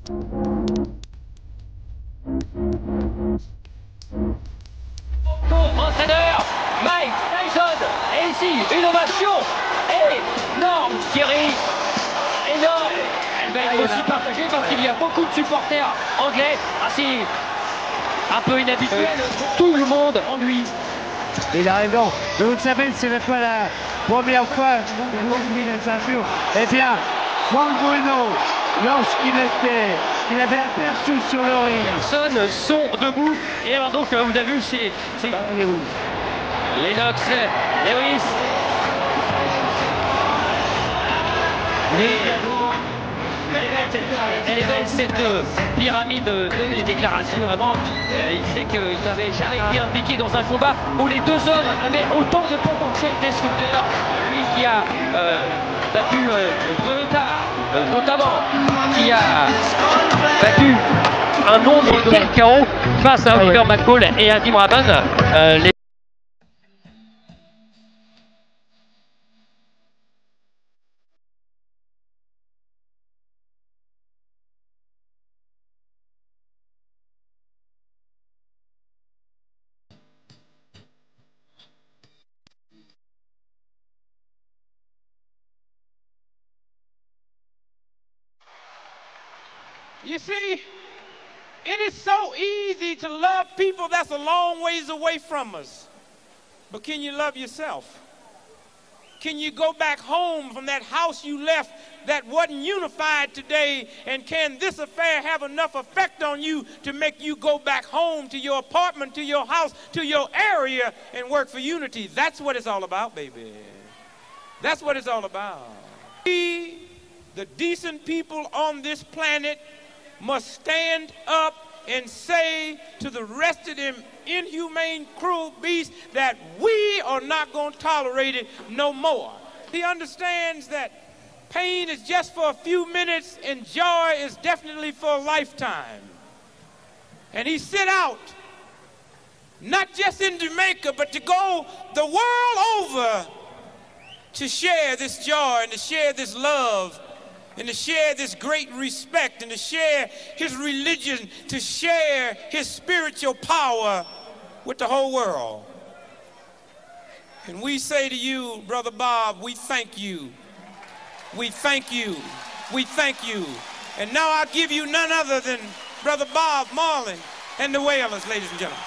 Entraîneur Mike Tyson. Et ici, une ovation énorme, Thierry. Énorme. Elle va être aussi partagée parce qu'il y a beaucoup de supporters anglais. Ainsi, un peu inhabituel pour tout le monde en lui. Il a raison. Mais vous le savez, ce n'est pas la première fois qu'il est ceinture. Eh bien, Juan Bruno, il avait aperçu sur le ring. Personnes sont debout. Et alors donc, vous avez vu, c'est Lennox, Lewis. Elle est belle cette pyramide des déclarations, vraiment. Il sait qu'il n'avait jamais été impliqué dans un combat où les deux hommes avaient autant de potentiel destructeur. Lui qui a battu Toyota, notamment, qui a battu un nombre de KO face à Oliver McCall et à Dim Raban. You see, it is so easy to love people that's a long ways away from us. But can you love yourself? Can you go back home from that house you left that wasn't unified today? And can this affair have enough effect on you to make you go back home to your apartment, to your house, to your area and work for unity? That's what it's all about, baby. That's what it's all about. We, the decent people on this planet, must stand up and say to the rest of them inhumane, cruel beasts that we are not going to tolerate it no more. He understands that pain is just for a few minutes and joy is definitely for a lifetime. And he set out, not just in Jamaica, but to go the world over to share this joy and to share this love and to share this great respect and to share his religion, to share his spiritual power with the whole world. And we say to you, Brother Bob, we thank you. We thank you. We thank you. And now I give you none other than Brother Bob Marley and the Wailers, ladies and gentlemen.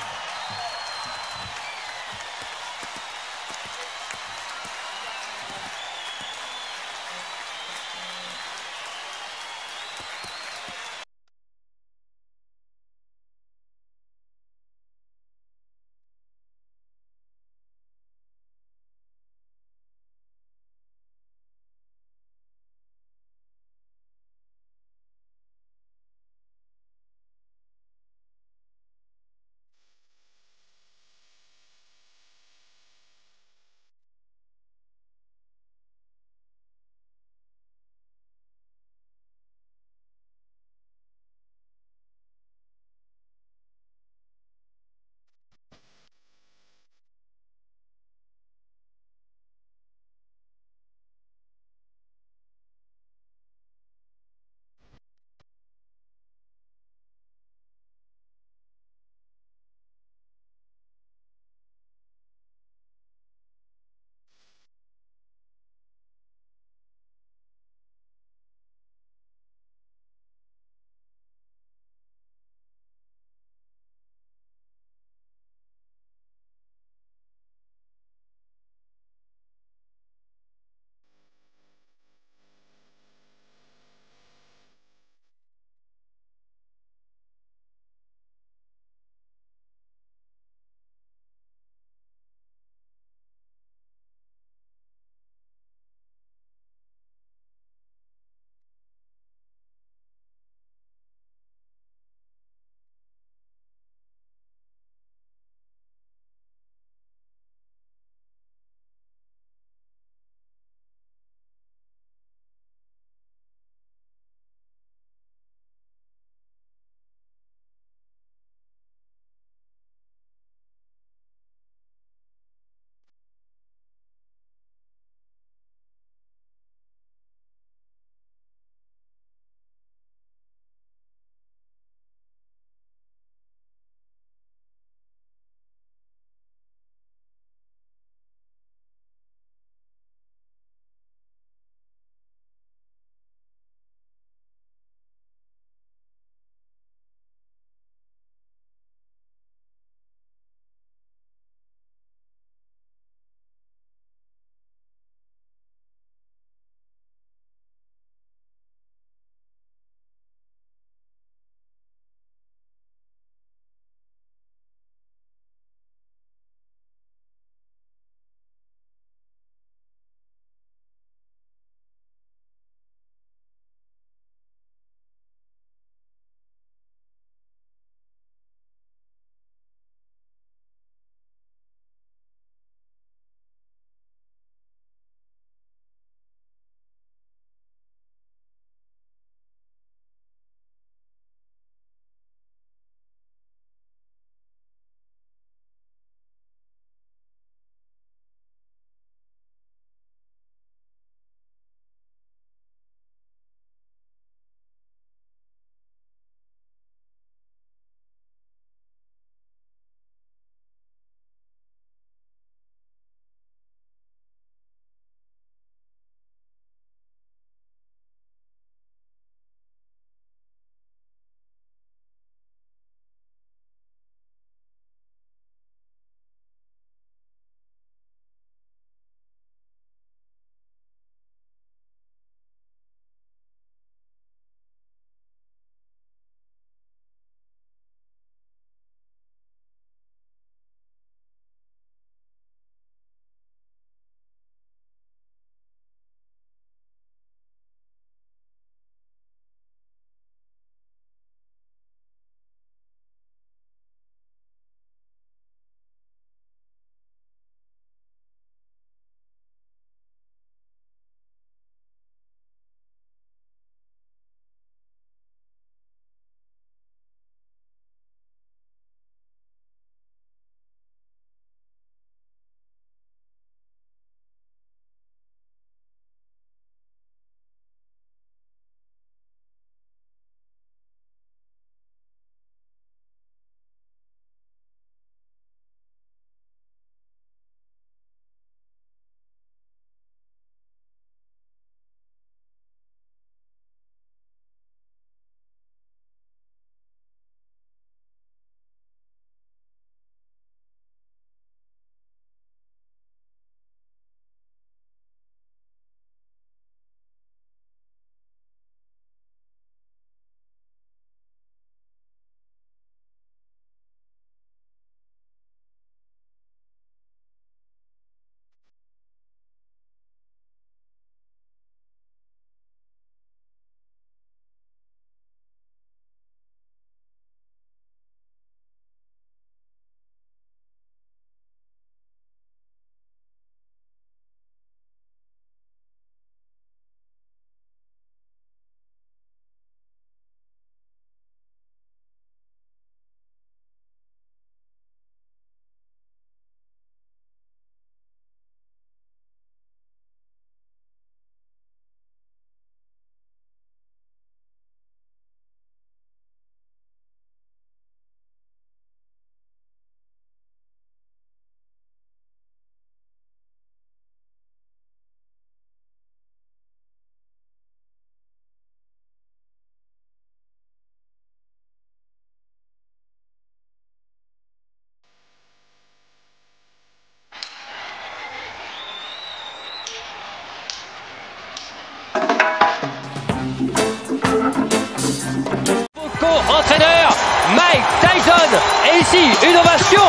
ici, une ovation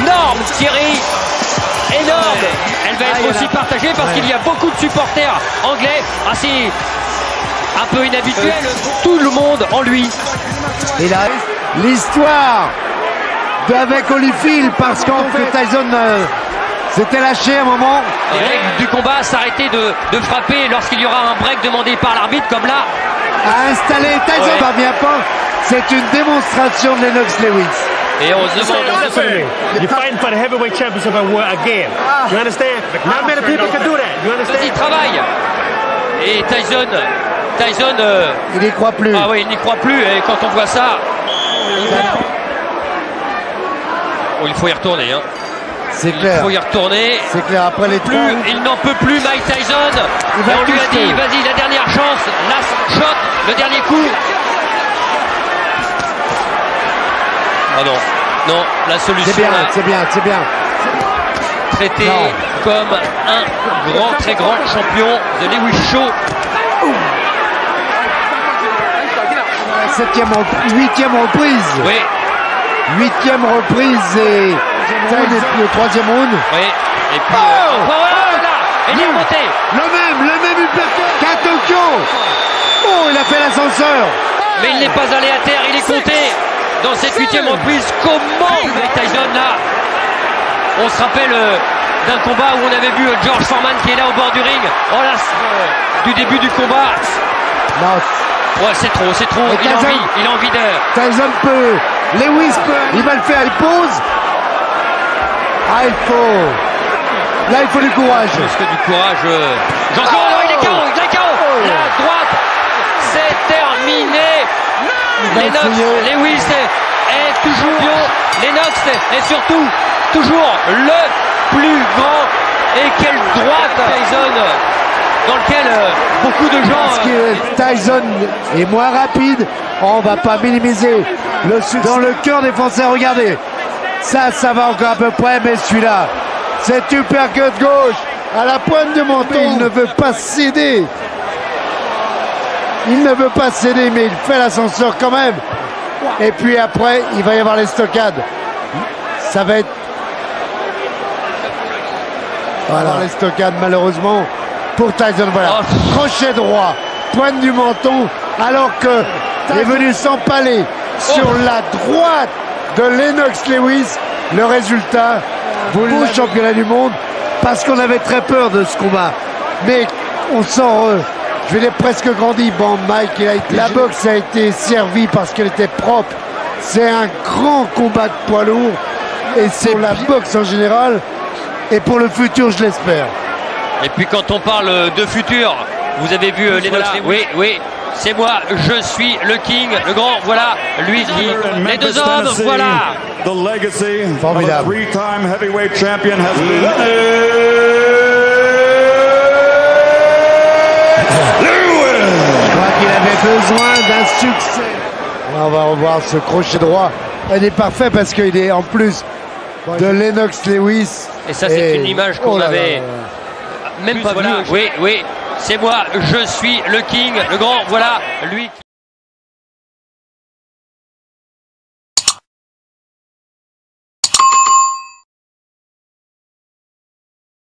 énorme, Thierry. Énorme. Elle va être aussi partagée parce qu'il y a beaucoup de supporters anglais, assez un peu inhabituels. Tout le monde en lui. Et là, l'histoire avec Holyfield, parce que Tyson s'était lâché à un moment. Les règles du combat, s'arrêter de frapper lorsqu'il y aura un break demandé par l'arbitre, comme là. À installer Tyson, va bien pas. C'est une démonstration de Lennox Lewis. Et on se demande. You're fighting for the heavyweight championship again. You understand? Not many people can do that. You understand? Il travaille. Et Tyson, Il n'y croit plus. ah oui, il n'y croit plus. Et quand on voit ça, il faut y retourner. Hein. C'est Il clair. faut y retourner. C'est clair. Après les trois. Il n'en peut plus, Mike Tyson. va Et on lui a toucher. dit, vas-y, la dernière chance, last shot, le dernier coup. Ah non, non, la solution C'est bien, là, c'est bien, c'est bien. traité Non. comme un très grand champion de Lewis Shaw. Huitième reprise. Oui, Huitième reprise et le troisième round. oui. Et puis, Oh là, il est monté. Le même uppercut qu'à Tokyo. Oh, il a fait l'ascenseur. Mais il n'est pas allé à terre, il est compté dans cette huitième reprise. Comment Mike Tyson là? On se rappelle d'un combat où on avait vu George Foreman qui est là au bord du ring. Oh là, du début du combat. Non, Ouais, c'est trop. Et Il a Tyson- envie de. Tyson peut. Lewis peut. Il va le faire, il pose. Ah, il faut. Là, il faut du courage. Plus que du courage. Jean-Claude, non, il est KO. La droite, c'est terminé. va Lennox essayer. Lewis est toujours bio. Lennox est surtout toujours le plus grand. Et quelle droite Tyson, dans lequel beaucoup de gens. Parce que Tyson est moins rapide, on va pas minimiser le succès. Dans le cœur des Français, regardez. Ça va encore à peu près, mais celui-là, cet uppercut gauche à la pointe de menton, il ne veut pas céder. Il ne veut pas céder, mais il fait l'ascenseur quand même. Et puis après, il va y avoir les stockades. Ça va être... Voilà, les stockades, malheureusement, pour Tyson. Voilà, crochet droit, pointe du menton, alors que est venu s'empaler sur la droite de Lennox Lewis. Le résultat, beau championnat du monde, parce qu'on avait très peur de ce combat. Mais on sent, je vais dire presque grandi. Bon, Mike, la boxe a été servie parce qu'elle était propre. C'est un grand combat de poids lourd. Et c'est la boxe en général. Et pour le futur, je l'espère. Et puis quand on parle de futur, vous avez vu Lennox Lewis. Oui, c'est moi, je suis le king, le grand, voilà, lui qui... Les deux hommes, voilà. The legacy of a Formidable. three-time heavyweight champion has been Je crois qu'il avait besoin d'un succès. On va revoir ce crochet droit. Il est parfait parce qu'il est en plus de Lennox Lewis. Et ça, c'est une image qu'on Oh là là avait là. même pas vue. Oui, c'est moi, je suis le king, le grand, voilà, lui qui...